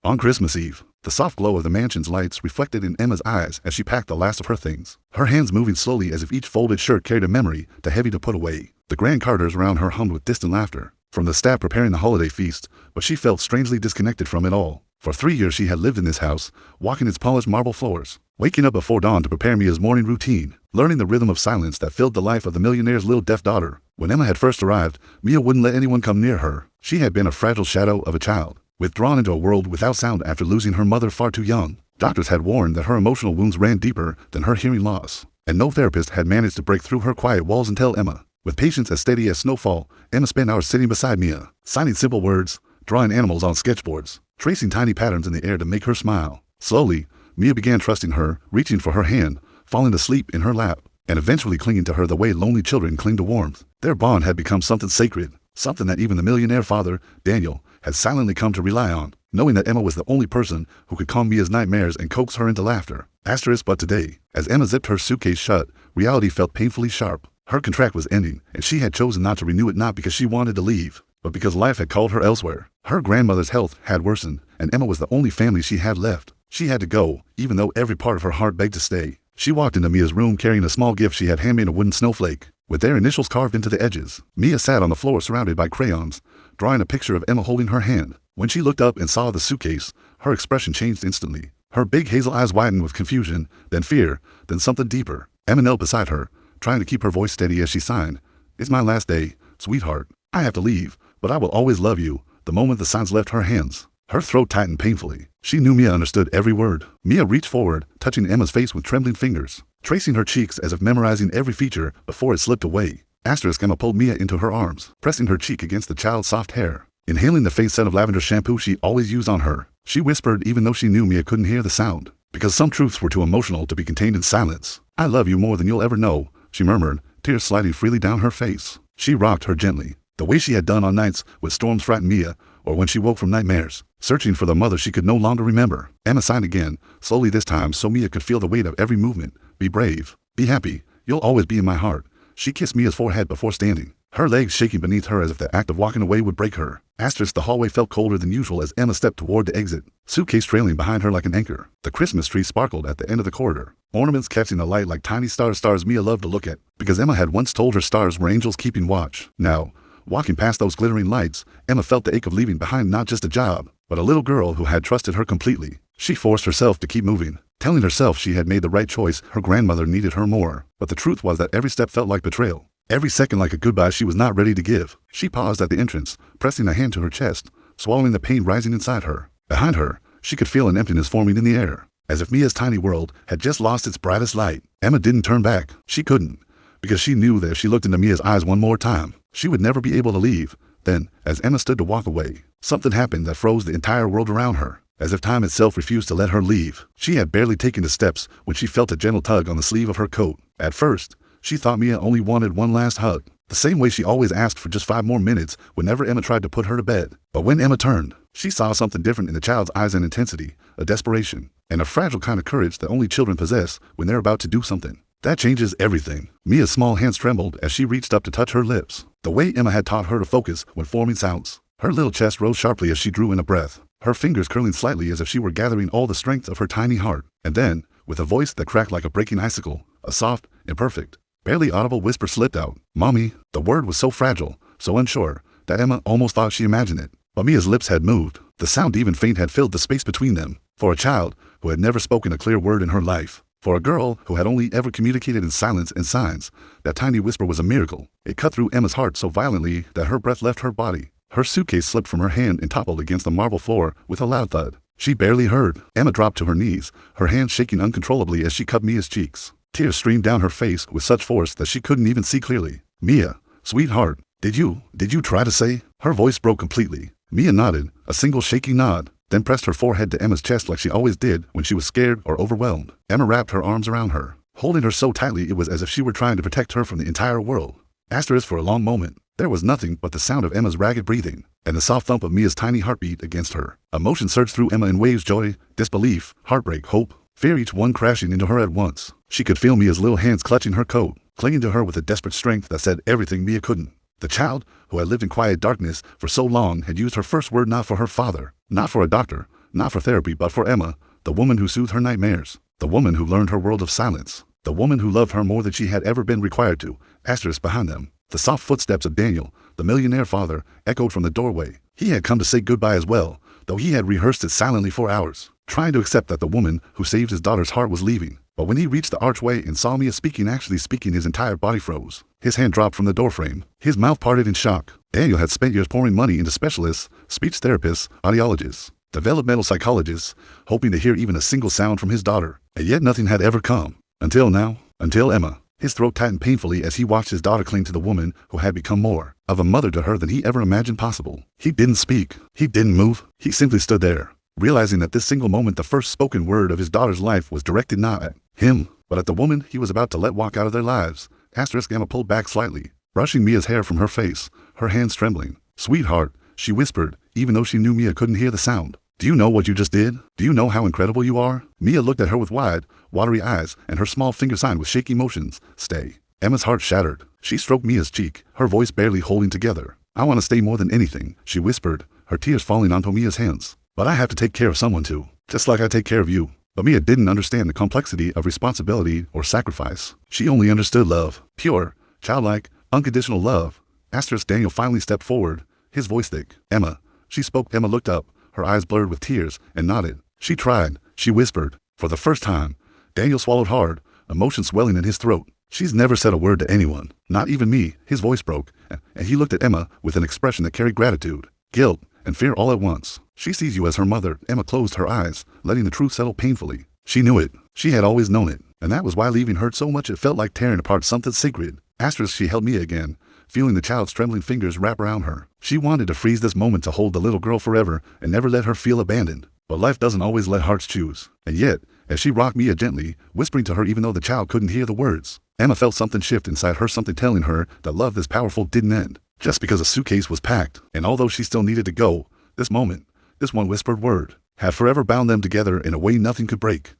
On Christmas Eve, the soft glow of the mansion's lights reflected in Emma's eyes as she packed the last of her things, her hands moving slowly as if each folded shirt carried a memory too heavy to put away. The grand carters around her hummed with distant laughter from the staff preparing the holiday feast, but she felt strangely disconnected from it all. For 3 years she had lived in this house, walking its polished marble floors, waking up before dawn to prepare Mia's morning routine, learning the rhythm of silence that filled the life of the millionaire's little deaf daughter. When Emma had first arrived, Mia wouldn't let anyone come near her. She had been a fragile shadow of a child, withdrawn into a world without sound after losing her mother far too young. Doctors had warned that her emotional wounds ran deeper than her hearing loss, and no therapist had managed to break through her quiet walls until Emma. With patience as steady as snowfall, Emma spent hours sitting beside Mia, signing simple words, drawing animals on sketchboards, tracing tiny patterns in the air to make her smile. Slowly, Mia began trusting her, reaching for her hand, falling asleep in her lap, and eventually clinging to her the way lonely children cling to warmth. Their bond had become something sacred, something that even the millionaire father, Daniel, had silently come to rely on, knowing that Emma was the only person who could calm Mia's nightmares and coax her into laughter. But today, as Emma zipped her suitcase shut, reality felt painfully sharp. Her contract was ending, and she had chosen not to renew it, not because she wanted to leave, but because life had called her elsewhere. Her grandmother's health had worsened, and Emma was the only family she had left. She had to go, even though every part of her heart begged to stay. She walked into Mia's room carrying a small gift she had handmade, a wooden snowflake, with their initials carved into the edges. Mia sat on the floor surrounded by crayons, drawing a picture of Emma holding her hand. When she looked up and saw the suitcase, her expression changed instantly. Her big hazel eyes widened with confusion, then fear, then something deeper. Emma knelt beside her, trying to keep her voice steady as she signed, "It's my last day, sweetheart. I have to leave, but I will always love you." The moment the signs left her hands, her throat tightened painfully. She knew Mia understood every word. Mia reached forward, touching Emma's face with trembling fingers, tracing her cheeks as if memorizing every feature before it slipped away. Emma pulled Mia into her arms, pressing her cheek against the child's soft hair. Inhaling the faint scent of lavender shampoo she always used on her, she whispered even though she knew Mia couldn't hear the sound, because some truths were too emotional to be contained in silence. "I love you more than you'll ever know," she murmured, tears sliding freely down her face. She rocked her gently, the way she had done on nights when storms frightened Mia, or when she woke from nightmares, searching for the mother she could no longer remember. Emma sighed again, slowly this time so Mia could feel the weight of every movement. "Be brave. Be happy. You'll always be in my heart." She kissed Mia's forehead before standing, her legs shaking beneath her as if the act of walking away would break her. The hallway felt colder than usual as Emma stepped toward the exit, suitcase trailing behind her like an anchor. The Christmas tree sparkled at the end of the corridor, ornaments catching the light like tiny stars Mia loved to look at, because Emma had once told her stars were angels keeping watch. Now, walking past those glittering lights, Emma felt the ache of leaving behind not just a job, but a little girl who had trusted her completely. She forced herself to keep moving, telling herself she had made the right choice. Her grandmother needed her more, but the truth was that every step felt like betrayal, every second like a goodbye she was not ready to give. She paused at the entrance, pressing a hand to her chest, swallowing the pain rising inside her. Behind her, she could feel an emptiness forming in the air, as if Mia's tiny world had just lost its brightest light. Emma didn't turn back. She couldn't, because she knew that if she looked into Mia's eyes one more time, she would never be able to leave. Then, as Emma stood to walk away, something happened that froze the entire world around her, as if time itself refused to let her leave. She had barely taken the steps when she felt a gentle tug on the sleeve of her coat. At first, she thought Mia only wanted one last hug, the same way she always asked for just 5 more minutes whenever Emma tried to put her to bed. But when Emma turned, she saw something different in the child's eyes: an intensity, a desperation, and a fragile kind of courage that only children possess when they're about to do something. That changes everything. Mia's small hands trembled as she reached up to touch her lips, the way Emma had taught her to focus when forming sounds. Her little chest rose sharply as she drew in a breath, her fingers curling slightly as if she were gathering all the strength of her tiny heart. And then, with a voice that cracked like a breaking icicle, a soft, imperfect, barely audible whisper slipped out. "Mommy." The word was so fragile, so unsure, that Emma almost thought she imagined it. But Mia's lips had moved. The sound, even faint, had filled the space between them. For a child who had never spoken a clear word in her life, for a girl who had only ever communicated in silence and signs, that tiny whisper was a miracle. It cut through Emma's heart so violently that her breath left her body. Her suitcase slipped from her hand and toppled against the marble floor with a loud thud. She barely heard. Emma dropped to her knees, her hands shaking uncontrollably as she cupped Mia's cheeks. Tears streamed down her face with such force that she couldn't even see clearly. "Mia, sweetheart, did you try to say?" Her voice broke completely. Mia nodded, a single shaky nod, then pressed her forehead to Emma's chest like she always did when she was scared or overwhelmed. Emma wrapped her arms around her, holding her so tightly it was as if she were trying to protect her from the entire world. For a long moment, there was nothing but the sound of Emma's ragged breathing, and the soft thump of Mia's tiny heartbeat against her. Emotion surged through Emma in waves: joy, disbelief, heartbreak, hope, fear, each one crashing into her at once. She could feel Mia's little hands clutching her coat, clinging to her with a desperate strength that said everything Mia couldn't. The child, who had lived in quiet darkness for so long, had used her first word not for her father, not for a doctor, Not for therapy, but for Emma, the woman who soothed her nightmares, the woman who learned her world of silence, the woman who loved her more than she had ever been required to. Asterisk behind them. The soft footsteps of Daniel, the millionaire father, echoed from the doorway. He had come to say goodbye as well, though he had rehearsed it silently for hours, trying to accept that the woman who saved his daughter's heart was leaving. But when he reached the archway and saw Mia actually speaking, his entire body froze. His hand dropped from the doorframe. His mouth parted in shock. Daniel had spent years pouring money into specialists, speech therapists, audiologists, developmental psychologists, hoping to hear even a single sound from his daughter. And yet nothing had ever come. Until now. Until Emma. His throat tightened painfully as he watched his daughter cling to the woman who had become more of a mother to her than he ever imagined possible. He didn't speak. He didn't move. He simply stood there, realizing that this single moment, the first spoken word of his daughter's life, was directed not at him, but at the woman he was about to let walk out of their lives. Asterisk. Emma pulled back slightly, brushing Mia's hair from her face, her hands trembling. "Sweetheart," she whispered, even though she knew Mia couldn't hear the sound. "Do you know what you just did? Do you know how incredible you are?" Mia looked at her with wide, watery eyes, and her small finger signed with shaky motions. "Stay." Emma's heart shattered. She stroked Mia's cheek, her voice barely holding together. "I want to stay more than anything," she whispered, her tears falling onto Mia's hands. "But I have to take care of someone too, just like I take care of you." But Mia didn't understand the complexity of responsibility or sacrifice. She only understood love. Pure, childlike, unconditional love. Asterisk. Daniel finally stepped forward, his voice thick. "Emma." She spoke. Emma looked up, her eyes blurred with tears, and nodded. "She tried," she whispered. For the first time, Daniel swallowed hard, emotion swelling in his throat. "She's never said a word to anyone, not even me." His voice broke, and he looked at Emma with an expression that carried gratitude, guilt, and fear all at once. "She sees you as her mother." Emma closed her eyes, letting the truth settle painfully. She knew it. She had always known it. And that was why leaving hurt so much it felt like tearing apart something sacred. Asterisk. She held Mia again, feeling the child's trembling fingers wrap around her. She wanted to freeze this moment, to hold the little girl forever and never let her feel abandoned. But life doesn't always let hearts choose. And yet, as she rocked Mia gently, whispering to her even though the child couldn't hear the words, Emma felt something shift inside her, something telling her that love this powerful didn't end just because a suitcase was packed. And although she still needed to go, this moment, this one whispered word, had forever bound them together in a way nothing could break.